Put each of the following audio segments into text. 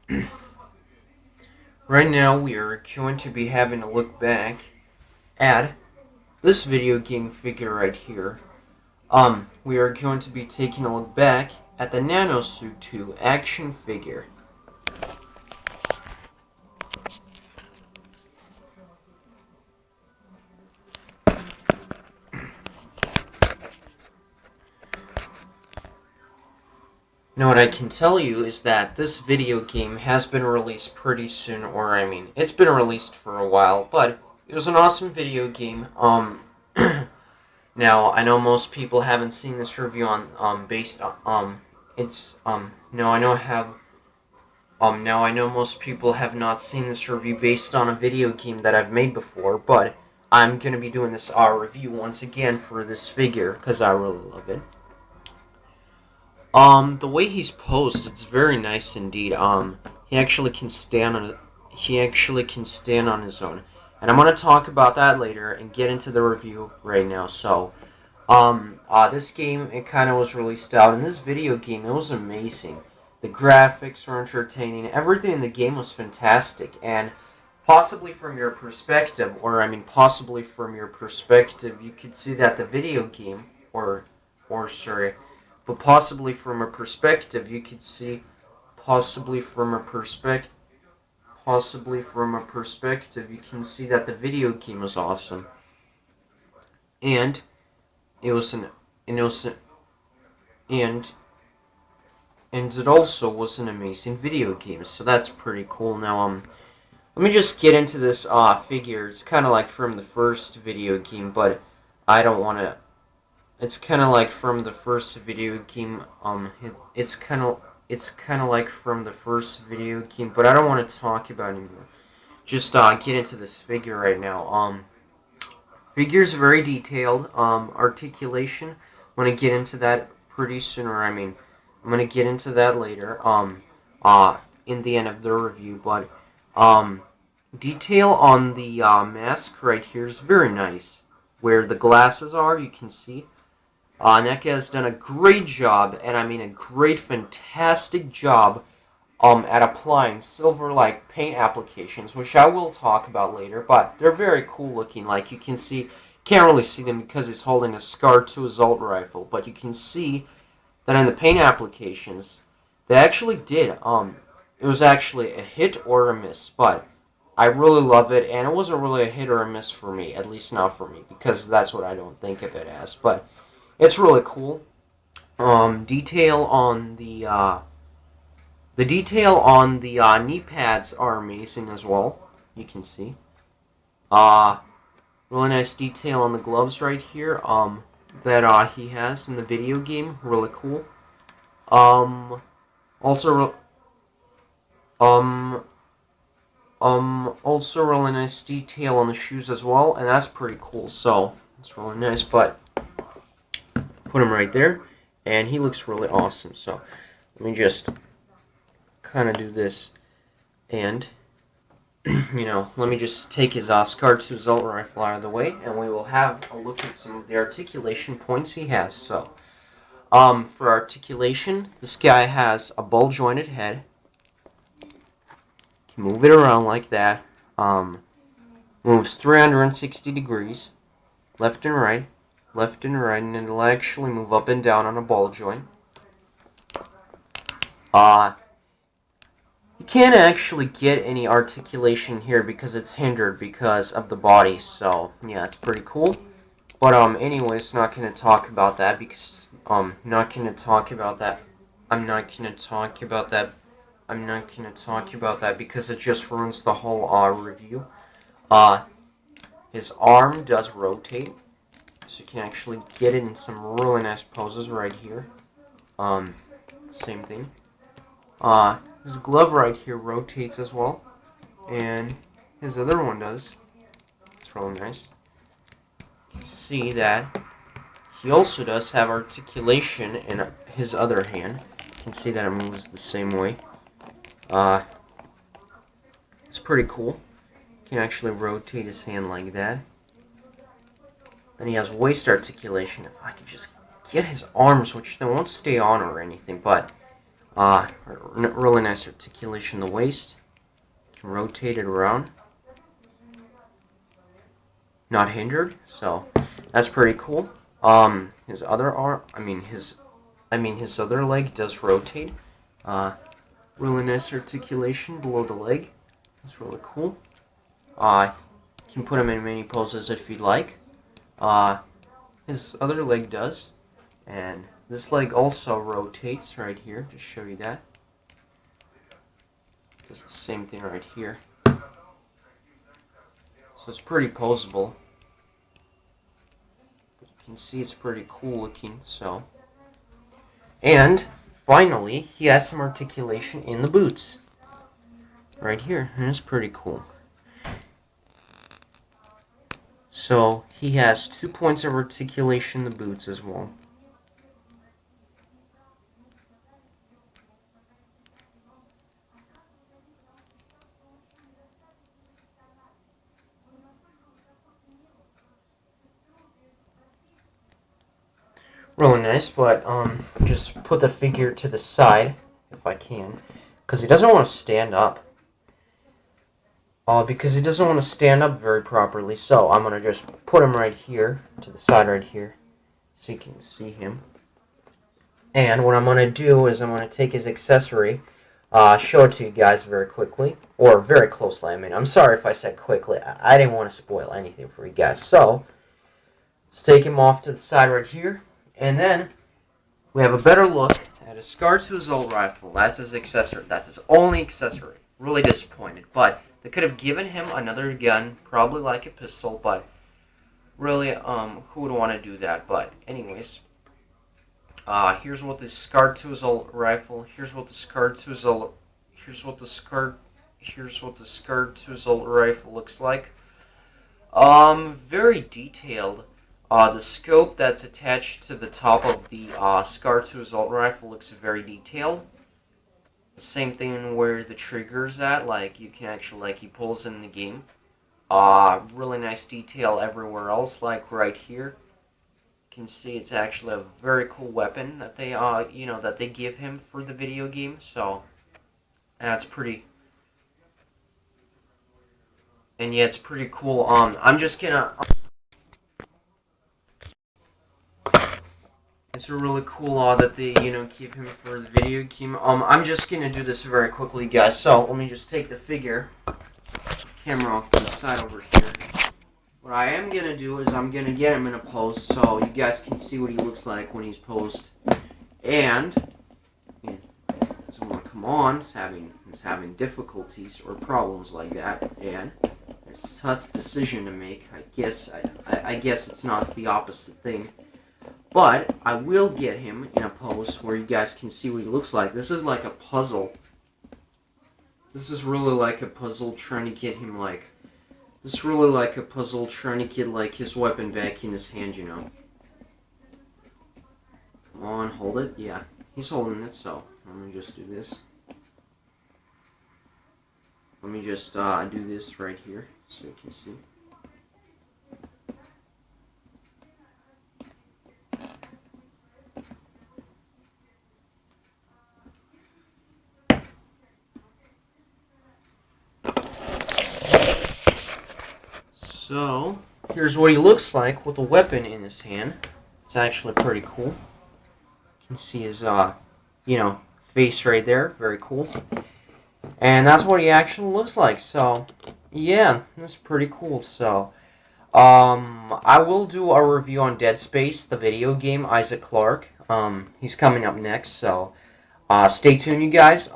Right now we are going to be having a look back at this video game figure right here. We are going to be taking a look back at the Nanosuit 2 action figure. Now what I can tell you is that this video game has been released pretty soon, it's been released for a while, but it was an awesome video game. Now I know most people haven't seen this review on based on now I know most people have not seen this review based on a video game that I've made before, but I'm gonna be doing this review once again for this figure because I really love it. The way he's posed, it's very nice indeed. He actually can stand on his own, and I'm gonna talk about that later and get into the review right now. So, this game, it kind of was released out, and this video game, it was amazing. The graphics were entertaining. Everything in the game was fantastic, and possibly from your perspective, you could see that the video game, but possibly from a perspective, you could see, you can see that the video game was awesome, and it was an innocent, and it also was an amazing video game. So that's pretty cool. Now, let me just get into this figure. It's kind of like from the first video game, but I don't want to. It's kind of like from the first video game. It's kind of like from the first video game, but I don't want to talk about it anymore. Just get into this figure right now. Figure's very detailed. Articulation. I'm gonna get into that pretty soon, I'm gonna get into that later. In the end of the review, but detail on the mask right here is very nice. Where the glasses are, you can see. Neca has done a great job, and a great, fantastic job at applying silver-like paint applications, which I will talk about later, but they're very cool looking. Like, you can see, can't really see them because he's holding a SCAR 2 assault rifle, but you can see that in the paint applications, they actually did. It was actually a hit or a miss, but I really love it, and it wasn't really a hit or a miss for me, at least not for me, because that's what I don't think of it as, but it's really cool. Detail on the knee pads are amazing as well. You can see. Really nice detail on the gloves right here. That he has in the video game. Really cool. Also really nice detail on the shoes as well, and that's pretty cool. So it's really nice, but put him right there, and he looks really awesome. So let me just kind of do this, and let me just take his SCAR 2 assault rifle out of the way, and we will have a look at some of the articulation points he has. So, for articulation, this guy has a ball-jointed head. Can move it around like that. Moves 360 degrees, left and right, and it'll actually move up and down on a ball joint. You can't actually get any articulation here because it's hindered because of the body, so yeah, it's pretty cool. But anyways, not gonna talk about that because I'm not gonna talk about that because it just ruins the whole review. His arm does rotate, so you can actually get it in some really nice poses right here. Same thing. His glove right here rotates as well, and his other one does. It's really nice. You can see that he also does have articulation in his other hand. You can see that it moves the same way. It's pretty cool. You can actually rotate his hand like that. Then he has waist articulation. If I could just get his arms, which they won't stay on or anything, but Really nice articulation in the waist. Can rotate it around, not hindered. So that's pretty cool. His other arm, his other leg does rotate. Really nice articulation below the leg. That's really cool. You can put him in many poses if you'd like. His other leg does. And this leg also rotates right here. Just show you that. Does the same thing right here. So it's pretty poseable. But you can see it's pretty cool looking. So, and finally, he has some articulation in the boots. Right here. And it's pretty cool. So he has 2 points of articulation in the boots as well. Really nice, but just put the figure to the side if I can, because he doesn't want to stand up. Because he doesn't want to stand up very properly, so I'm gonna just put him right here to the side right here, so you can see him. And what I'm gonna do is I'm gonna take his accessory, show it to you guys very quickly, or very closely. I mean, I'm sorry if I said quickly. I didn't want to spoil anything for you guys. So let's take him off to the side right here. And then we have a better look at his Scar-2 assault rifle. That's his accessory. That's his only accessory. Really disappointed. But they could have given him another gun, probably like a pistol. But really, who would want to do that? But anyways, here's what the Scar-2 assault rifle. Here's what the Scar-2 assault. Here's what the Scar-2 assault rifle looks like. Very detailed. The scope that's attached to the top of the Scar-2 assault rifle looks very detailed. The same thing where the trigger's at, like you can actually, like he pulls in the game. Really nice detail everywhere else, like right here. You can see it's actually a very cool weapon that they, that they give him for the video game. So that's pretty. And yeah, it's pretty cool. I'm just gonna. It's really cool that they, give him for the video game. I'm just gonna do this very quickly, guys. So let me just take the figure camera off to the side over here. What I am gonna do is I'm gonna get him in a pose so you guys can see what he looks like when he's posed. And it doesn't want to come on. It's having difficulties or problems like that, and it's a tough decision to make. I guess it's not the opposite thing. But I will get him in a pose where you guys can see what he looks like. This is like a puzzle. This is really like a puzzle trying to get him like... This is really like a puzzle trying to get like his weapon back in his hand, Come on, hold it. Yeah, he's holding it, so let me just do this. Let me just do this right here so you can see. So, here's what he looks like with a weapon in his hand. It's actually pretty cool. You can see his, face right there. Very cool. And that's what he actually looks like. So, yeah, that's pretty cool. So, I will do a review on Dead Space, the video game, Isaac Clarke. He's coming up next, so... stay tuned, you guys.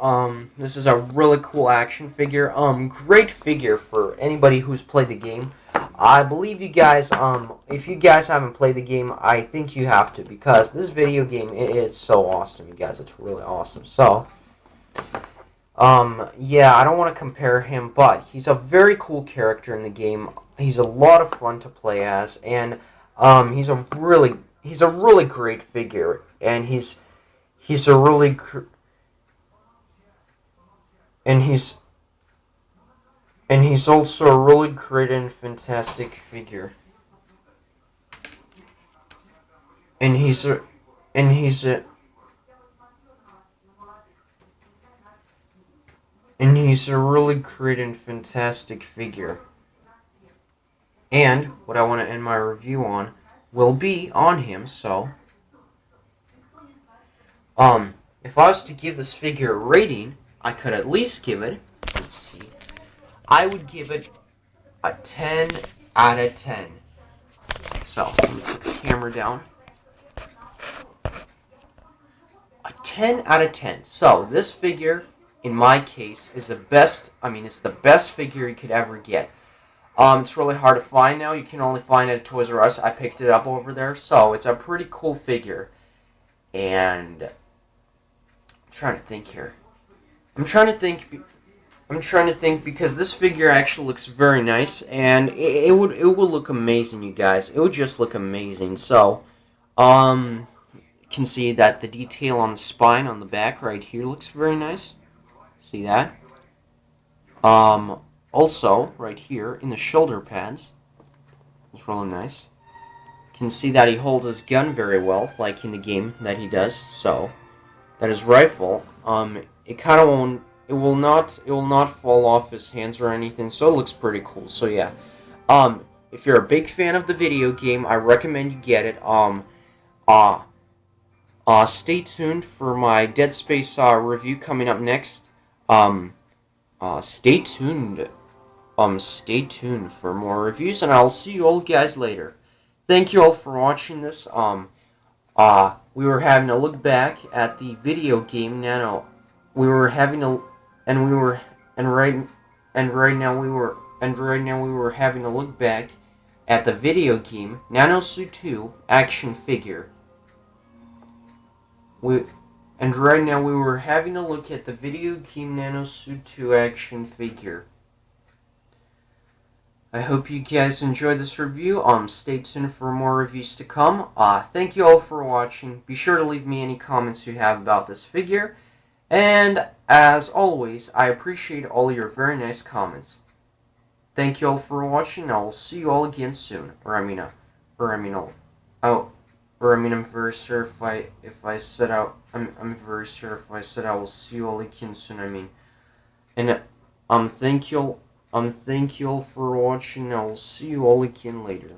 This is a really cool action figure. Great figure for anybody who's played the game. I believe you guys, if you guys haven't played the game, I think you have to, because this video game, it is so awesome, you guys. It's really awesome. So, yeah, I don't want to compare him, but he's a very cool character in the game. He's a lot of fun to play as, and he's a really great figure, and he's a really and he's also a really great and fantastic figure. And he's a And he's a really great and fantastic figure. And what I want to end my review on will be on him, so if I was to give this figure a rating, I could at least give it, let's see, I would give it a 10 out of 10. So, let me put the camera down. A 10 out of 10. So, this figure, in my case, is the best, it's the best figure you could ever get. It's really hard to find now. You can only find it at Toys R Us. I picked it up over there. So, it's a pretty cool figure. And I'm trying to think here. I'm trying to think because this figure actually looks very nice, and it would look amazing, you guys. It would just look amazing. So, you can see that the detail on the spine on the back right here looks very nice. See that? Also right here in the shoulder pads, it's really nice. You can see that he holds his gun very well, like in the game that he does. So, that his rifle, it kind of won't. It will not fall off his hands or anything, so it looks pretty cool. So yeah, if you're a big fan of the video game, I recommend you get it. Stay tuned for my Dead Space review coming up next. Stay tuned. Stay tuned for more reviews, and I'll see you all guys later. Thank you all for watching this. We were having a look back at the video game Nano. We were having a right now we were having a look back at the video game Nanosuit 2 action figure. Right now we were having a look at the video game Nanosuit 2 action figure. I hope you guys enjoyed this review. Stay tuned for more reviews to come. Thank you all for watching. Be sure to leave me any comments you have about this figure. And, as always, I appreciate all your very nice comments. Thank you all for watching. I will see you all again soon. I'm very sure if I said I'm very sure if I said I will see you all again soon. Thank you all for watching. I will see you all again later.